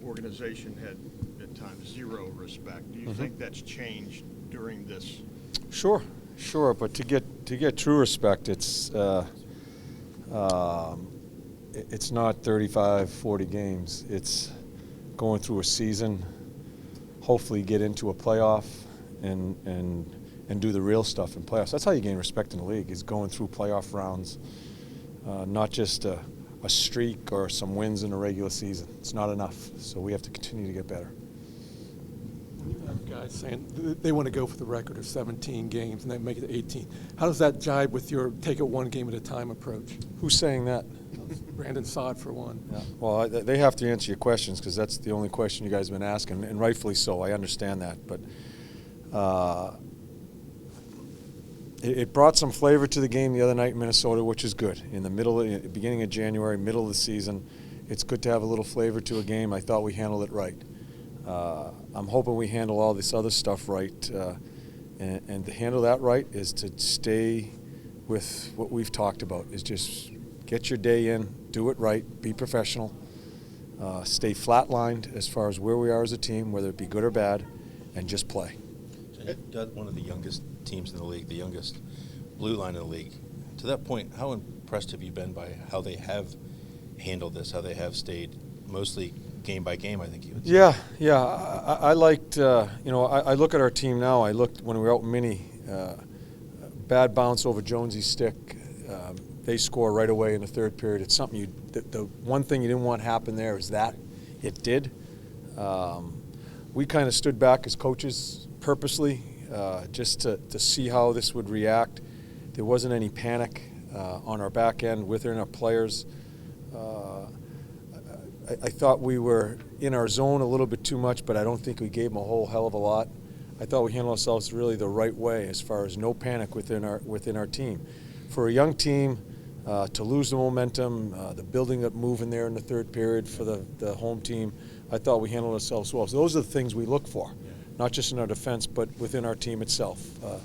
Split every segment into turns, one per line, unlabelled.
organization had at times zero respect. Do you think that's changed during this?
Sure. But to get true respect, it's not 35, 40 games. It's going through a season, hopefully get into a playoff, and do the real stuff in playoffs. That's how you gain respect in the league, is going through playoff rounds, not just a streak or some wins in a regular season. It's not enough, so we have to continue to get better.
You have guys saying they want to go for the record of 17 games and then make it 18. How does that jibe with your take it one game at a time approach?
Who's saying that?
Brandon Saad, for one.
Yeah. Well, they have to answer your questions, because that's the only question you guys have been asking, and rightfully so. I understand that, but it brought some flavor to the game the other night in Minnesota, which is good. In the beginning of January, middle of the season, it's good to have a little flavor to a game. I thought we handled it right. I'm hoping we handle all this other stuff right, and to handle that right is to stay with what we've talked about, is just get your day in, do it right, be professional, stay flatlined as far as where we are as a team, whether it be good or bad, and just play.
You've got one of the youngest teams in the league, the youngest blue line in the league. To that point, how impressed have you been by how they have handled this, how they have stayed mostly game by game, I think you would say?
Yeah. I liked, I look at our team now. I looked when we were out in Mini, bad bounce over Jonesy's stick. They score right away in the third period. It's something the one thing you didn't want happen there is that it did. We kind of stood back as coaches purposely, just to see how this would react. There wasn't any panic on our back end within our players. I thought we were in our zone a little bit too much, but I don't think we gave them a whole hell of a lot. I thought we handled ourselves really the right way, as far as no panic within our team. For a young team, to lose the momentum, the building up moving there in the third period for the home team, I thought we handled ourselves well. So those are the things we look for, not just in our defense, but within our team itself. It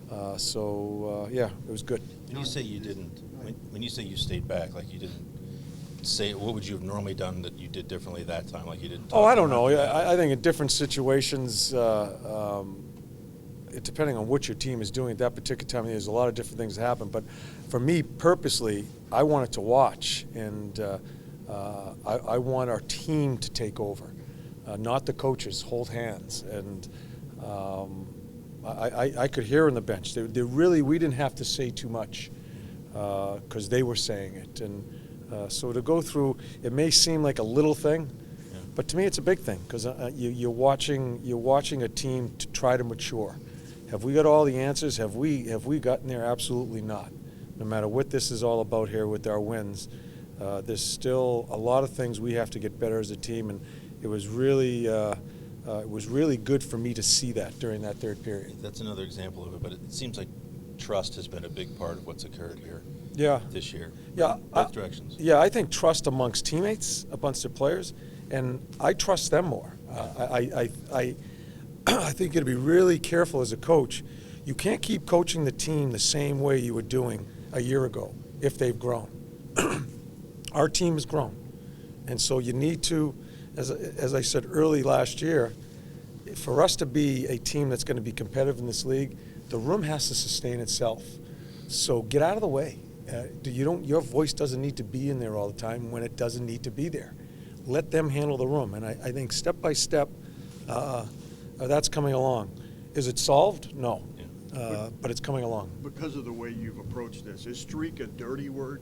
was good.
When you say you didn't, when you say you stayed back, like you didn't say, what would you have normally done that you did differently that time, like you didn't talk?
Oh, I don't know. I think in different situations, depending on what your team is doing at that particular time, there's a lot of different things that happen. But for me, purposely, I wanted to watch, and I want our team to take over, not the coaches, hold hands. And I could hear on the bench, we didn't have to say too much, because they were saying it. And so to go through, it may seem like a little thing, but to me it's a big thing, because you're watching a team to try to mature. Have we got all the answers? Have we gotten there? Absolutely not. No matter what this is all about here with our wins, there's still a lot of things we have to get better as a team, and it was really good for me to see that during that third period.
That's another example of it, but it seems like trust has been a big part of what's occurred here. This year. Both directions.
Yeah, I think trust amongst teammates, amongst the players, and I trust them more. I think you got to be really careful as a coach. You can't keep coaching the team the same way you were doing a year ago if they've grown. Our team has grown, and so you need to, as I said early last year, for us to be a team that's going to be competitive in this league, the room has to sustain itself. So get out of the way. Your voice doesn't need to be in there all the time when it doesn't need to be there. Let them handle the room, and I think step by step, that's coming along. Is it solved? No, but it's coming along.
Because of the way you've approached this, is streak a dirty word?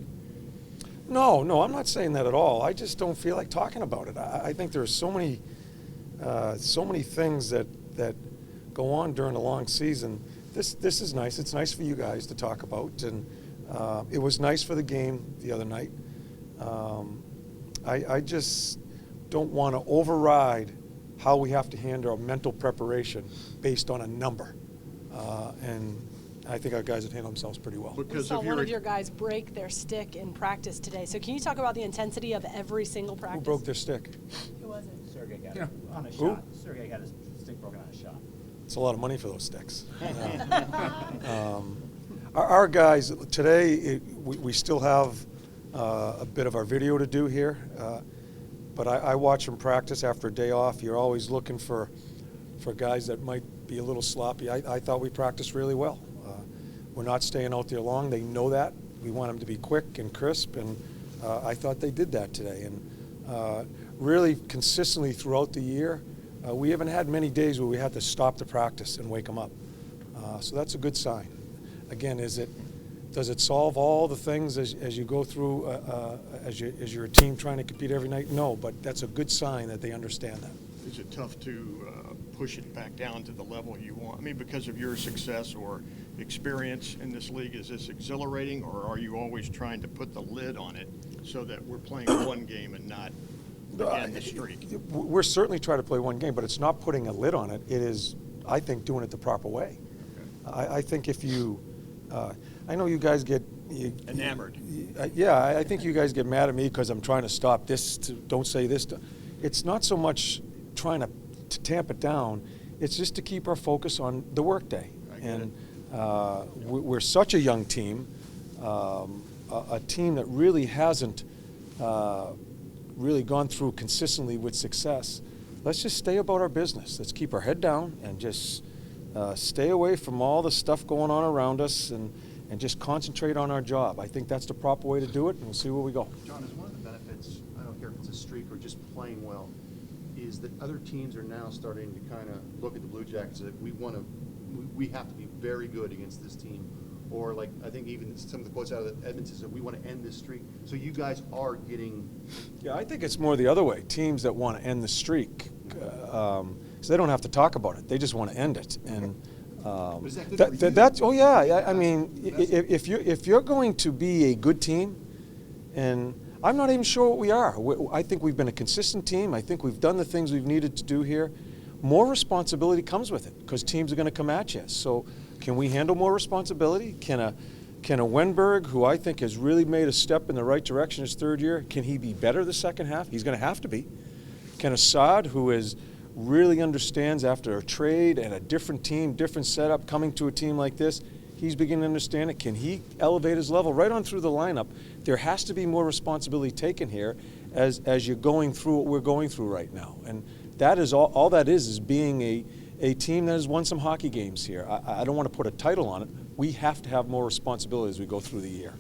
No, I'm not saying that at all. I just don't feel like talking about it. I think there are so many things that go on during a long season. This is nice. It's nice for you guys to talk about, and it was nice for the game the other night. I just don't want to override how we have to handle our mental preparation based on a number, and I think our guys have handled themselves pretty well.
We saw one of your guys break their stick in practice today. So can you talk about the intensity of every single practice?
Who broke their stick?
Who was it?
Sergey got it on a
Who?
shot. Sergey got his stick broken on a shot.
It's a lot of money for those sticks. Our guys, today, we still have a bit of our video to do here. But I watch them practice after a day off. You're always looking for guys that might be a little sloppy. I thought we practiced really well. We're not staying out there long. They know that. We want them to be quick and crisp, and I thought they did that today. And really consistently throughout the year, we haven't had many days where we had to stop the practice and wake them up. So that's a good sign. Again, does it solve all the things as you go through, as you're a team trying to compete every night? No, but that's a good sign that they understand that.
Is it tough to push it back down to the level you want? I mean, because of your success or experience in this league, is this exhilarating, or are you always trying to put the lid on it so that we're playing one game and not end the streak?
We're certainly trying to play one game, but it's not putting a lid on it. It is, I think, doing it the proper way. Okay. I think if you, I know you guys get
enamored.
Yeah, I think you guys get mad at me because I'm trying to stop this. Don't say this. It's not so much trying to tamp it down. It's just to keep our focus on the workday. And we're such a young team, a team that really hasn't really gone through consistently with success. Let's just stay about our business. Let's keep our head down and just stay away from all the stuff going on around us and just concentrate on our job. I think that's the proper way to do it, and we'll see where we go.
John, is one of the benefits, I don't care if it's a streak or just playing well, is that other teams are now starting to kind of look at the Blue Jackets that we have to be very good against this team. Or like, I think even some of the quotes out of Edmonton said, we want to end this streak. So you guys are getting...
Yeah, I think it's more the other way. Teams that want to end the streak, so they don't have to talk about it. They just want to end it. And
is that good for you?
that's, oh yeah, I mean, if you're going to be a good team, and I'm not even sure what we are. I think we've been a consistent team. I think we've done the things we've needed to do here. More responsibility comes with it because teams are going to come at you. So can we handle more responsibility? Can a Wenberg, who I think has really made a step in the right direction his third year, can he be better the second half? He's going to have to be. Can Assad, who really understands after a trade and a different team, different setup, coming to a team like this, he's beginning to understand it. Can he elevate his level right on through the lineup? There has to be more responsibility taken here as you're going through what we're going through right now. And that is all that is being a team that has won some hockey games here. I don't want to put a title on it. We have to have more responsibility as we go through the year.